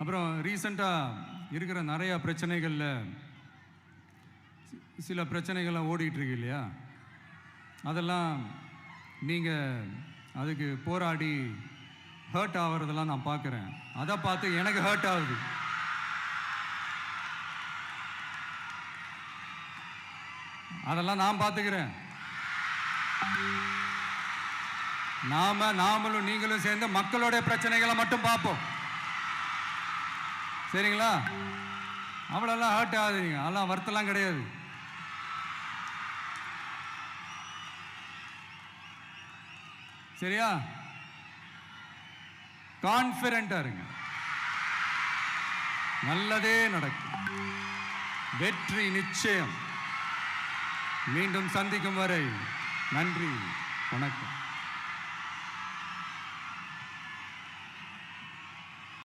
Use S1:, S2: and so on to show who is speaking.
S1: அப்புறம் ரீசெண்டாக இருக்கிற நிறையா பிரச்சனைகளில் சில பிரச்சனைகள்லாம் ஓடிட்டுருக்கு இல்லையா, அதெல்லாம் நீங்கள் அதுக்கு போராடி ஹர்ட் ஆகிறதெல்லாம் நான் பார்க்குறேன். அதை பார்த்து எனக்கு ஹர்ட் ஆகுது. அதெல்லாம் நான் பார்த்துக்கிறேன். நாமளும் நீங்களும் சேர்ந்து மக்களுடைய பிரச்சனைகளை மட்டும் பார்ப்போம். சரிங்களா? அவ்வளோலாம் ஹர்ட் ஆகுதுங்க, அதெல்லாம் வருத்தலாம் கிடையாது. சரியா? கான்ஃபிடென்ட்டா இருங்க, நல்லதே நடக்கும், வெற்றி நிச்சயம். மீண்டும் சந்திக்கும் வரை நன்றி, வணக்கம்.